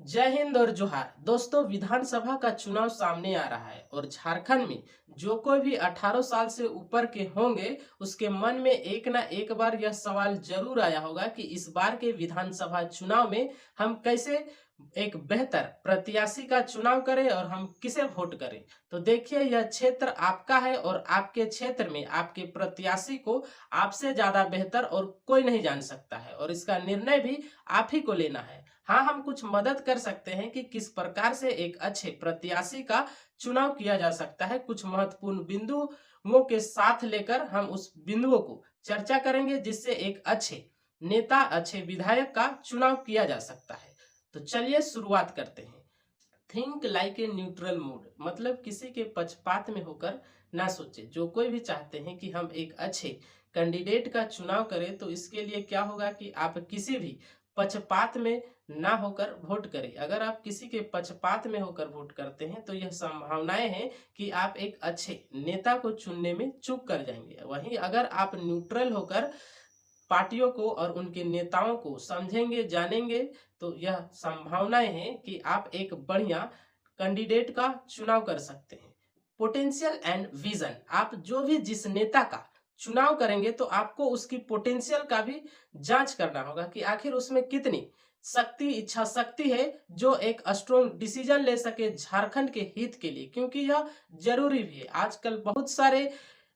जय हिंद और जोहार दोस्तों। विधानसभा का चुनाव सामने आ रहा है और झारखंड में जो कोई भी 18 साल से ऊपर के होंगे उसके मन में एक ना एक बार यह सवाल जरूर आया होगा कि इस बार के विधानसभा चुनाव में हम कैसे एक बेहतर प्रत्याशी का चुनाव करें और हम किसे वोट करें। तो देखिए, यह क्षेत्र आपका है और आपके क्षेत्र में आपके प्रत्याशी को आपसे ज्यादा बेहतर और कोई नहीं जान सकता है और इसका निर्णय भी आप ही को लेना है। हाँ, हम कुछ मदद कर सकते हैं कि किस प्रकार से एक अच्छे प्रत्याशी का चुनाव किया जा सकता है। कुछ महत्वपूर्ण बिंदुओं के साथ लेकर हम उस बिंदुओं को चर्चा करेंगे जिससे एक अच्छे नेता, अच्छे विधायक का चुनाव किया जा सकता है। तो चलिए शुरुआत करते हैं। Think like a neutral mood, मतलब किसी के पक्षपात में होकर ना सोचे। जो कोई भी चाहते हैं कि हम एक अच्छे कैंडिडेट का चुनाव करें तो इसके लिए क्या होगा कि आप किसी भी पक्षपात में ना होकर वोट करें। अगर आप किसी के पक्षपात में होकर वोट करते हैं तो यह संभावनाएं हैं कि आप एक अच्छे नेता को चुनने में चूक कर जाएंगे। वहीं अगर आप न्यूट्रल होकर पार्टियों को और उनके नेताओं को समझेंगे, जानेंगे, तो यह संभावनाएं हैं कि आप एक बढ़िया कैंडिडेट का चुनाव कर सकते हैं। पोटेंशियल एंड विजन, आप जो भी जिस नेता का चुनाव करेंगे तो आपको उसकी पोटेंशियल का भी जांच करना होगा कि आखिर उसमें कितनी शक्ति, इच्छा शक्ति है जो एक स्ट्रॉन्ग डिसीजन ले सके झारखंड के हित के लिए, क्योंकि यह जरूरी भी है। आजकल बहुत सारे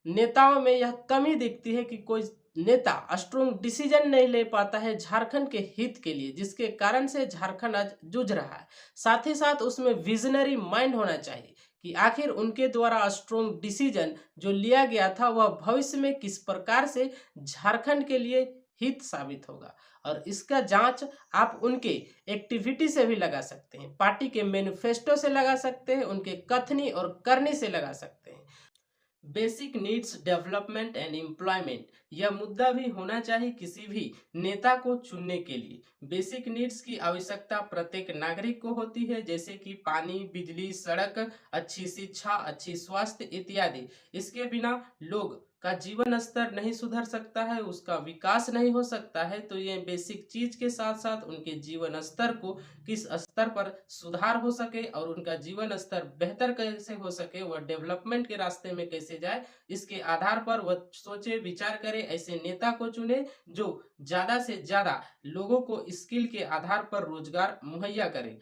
नेताओं में यह कमी दिखती है कि कोई नेता स्ट्रॉन्ग डिसीजन नहीं ले पाता है झारखंड के हित के लिए, जिसके कारण से झारखंड आज जूझ रहा है। साथ ही साथ उसमें विजनरी माइंड होना चाहिए कि आखिर उनके द्वारा स्ट्रॉन्ग डिसीजन जो लिया गया था वह भविष्य में किस प्रकार से झारखंड के लिए हित साबित होगा। और इसका जांच आप उनके एक्टिविटी से भी लगा सकते हैं, पार्टी के मैनिफेस्टो से लगा सकते हैं, उनके कथनी और करनी से लगा सकते हैं। Basic needs development and employment, यह मुद्दा भी होना चाहिए किसी भी नेता को चुनने के लिए। बेसिक नीड्स की आवश्यकता प्रत्येक नागरिक को होती है, जैसे कि पानी, बिजली, सड़क, अच्छी शिक्षा, अच्छी स्वास्थ्य इत्यादि। इसके बिना लोग का जीवन स्तर नहीं सुधर सकता है, उसका विकास नहीं हो सकता है। तो ये बेसिक चीज के साथ साथ उनके जीवन स्तर को किस स्तर पर सुधार हो सके और उनका जीवन स्तर बेहतर कैसे हो सके, वह डेवलपमेंट के रास्ते में कैसे जाए, इसके आधार पर वह सोचे, विचार करे, ऐसे नेता को चुने जो ज्यादा से ज्यादा लोगों को स्किल के आधार पर रोजगार मुहैया करे।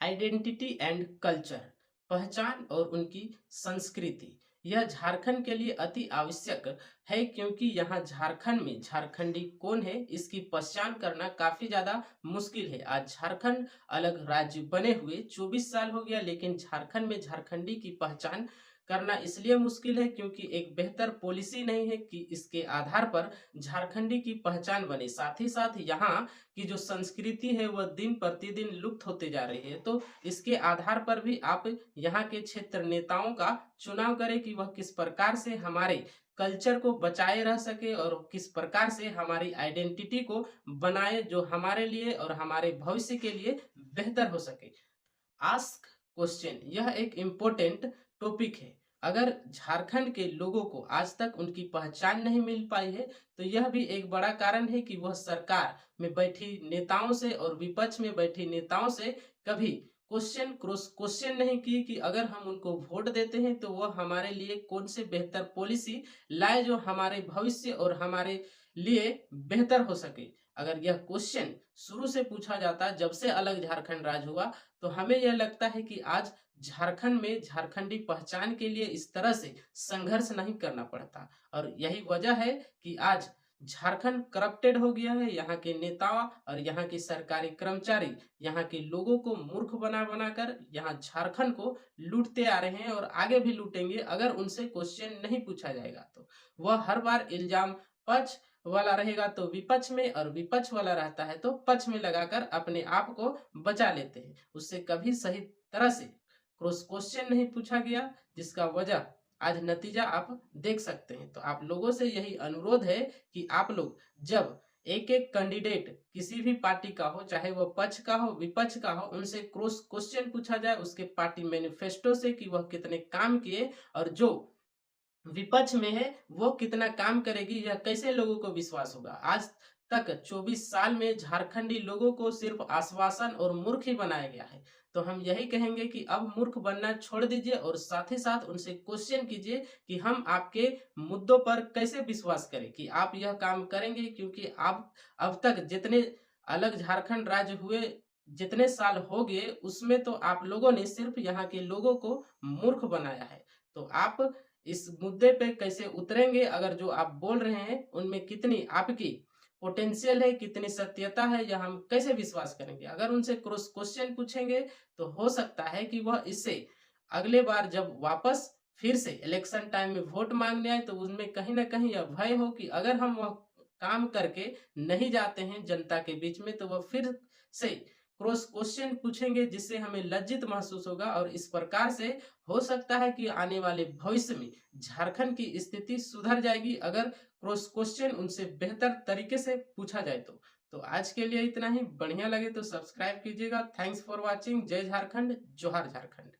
आइडेंटिटी एंड कल्चर, पहचान और उनकी संस्कृति, यह झारखंड के लिए अति आवश्यक है, क्योंकि यहाँ झारखंड में झारखंडी कौन है इसकी पहचान करना काफी ज्यादा मुश्किल है। आज झारखंड अलग राज्य बने हुए 24 साल हो गया, लेकिन झारखंड में झारखंडी की पहचान करना इसलिए मुश्किल है क्योंकि एक बेहतर पॉलिसी नहीं है कि इसके आधार पर झारखंडी की पहचान बने। साथ ही साथ यहाँ की जो संस्कृति है वह दिन प्रतिदिन लुप्त होते जा रही है। तो इसके आधार पर भी आप यहाँ के क्षेत्र नेताओं का चुनाव करें कि वह किस प्रकार से हमारे कल्चर को बचाए रह सके और किस प्रकार से हमारी आइडेंटिटी को बनाए जो हमारे लिए और हमारे भविष्य के लिए बेहतर हो सके। आस्क क्वेश्चन, यह एक इम्पोर्टेंट टॉपिक है। अगर झारखंड के लोगों को आज तक उनकी पहचान नहीं मिल पाई है तो यह भी एक बड़ा कारण है कि वह सरकार में बैठी नेताओं से और विपक्ष में बैठी नेताओं से कभी क्वेश्चन क्रॉस क्वेश्चन नहीं की कि अगर हम उनको वोट देते हैं तो वह हमारे लिए कौन से बेहतर पॉलिसी लाए जो हमारे भविष्य और हमारे लिए बेहतर हो सके। अगर यह क्वेश्चन शुरू से पूछा जाता, जब से अलग झारखंड राज्य हुआ, तो हमें यह लगता है कि आज झारखंड में झारखंडी पहचान के लिए इस तरह से संघर्ष नहीं करना पड़ता। और यही वजह है कि आज झारखंड करप्टेड हो गया है। यहाँ के नेता और यहाँ के सरकारी कर्मचारी यहाँ के लोगों को मूर्ख बना बनाकर यहाँ झारखंड को लूटते आ रहे हैं और आगे भी लूटेंगे अगर उनसे क्वेश्चन नहीं पूछा जाएगा। तो वह हर बार इल्जाम पक्ष वाला रहेगा तो विपक्ष में, और विपक्ष वाला रहता है तो पक्ष में लगाकर अपने आप को बचा लेते हैं। उससे कभी सही तरह से क्रॉस क्वेश्चन नहीं पूछा गया, जिसका वजह आज नतीजा आप देख सकते हैं। तो आप लोगों से यही अनुरोध है कि आप लोग जब एक एक कैंडिडेट किसी भी पार्टी का हो, चाहे वो पक्ष का हो विपक्ष का हो, उनसे क्रॉस क्वेश्चन पूछा जाए उसके पार्टी मैनिफेस्टो से कि वह कितने काम किए और जो विपक्ष में है वो कितना काम करेगी, यह कैसे लोगों को विश्वास होगा। आज तक 24 साल में झारखंडी लोगों को सिर्फ आश्वासन और मूर्ख ही बनाया गया है। तो हम यही कहेंगे कि अब मूर्ख बनना छोड़ दीजिए और साथ ही साथ उनसे क्वेश्चन कीजिए कि हम आपके मुद्दों पर कैसे विश्वास करें कि आप यह काम करेंगे, क्योंकि आप अब तक जितने अलग झारखंड राज्य हुए, जितने साल हो गए, उसमें तो आप लोगों ने सिर्फ यहाँ के लोगों को मूर्ख बनाया है। तो आप इस मुद्दे पे कैसे उतरेंगे? अगर जो आप बोल रहे हैं उनमें कितनी आपकी पोटेंशियल है, कितनी सत्यता है, या हम कैसे विश्वास करेंगे? अगर उनसे क्रॉस क्वेश्चन पूछेंगे तो हो सकता है कि वह इससे अगले बार जब वापस फिर से इलेक्शन टाइम में वोट मांगने आए तो उनमें कहीं ना कहीं यह भय हो कि अगर हम वह काम करके नहीं जाते हैं जनता के बीच में, तो वह फिर से क्रॉस क्वेश्चन पूछेंगे, जिससे हमें लज्जित महसूस होगा। और इस प्रकार से हो सकता है कि आने वाले भविष्य में झारखंड की स्थिति सुधर जाएगी, अगर क्रॉस क्वेश्चन उनसे बेहतर तरीके से पूछा जाए तो आज के लिए इतना ही। बढ़िया लगे तो सब्सक्राइब कीजिएगा। Thanks for watching. जय झारखंड, जोहार झारखंड।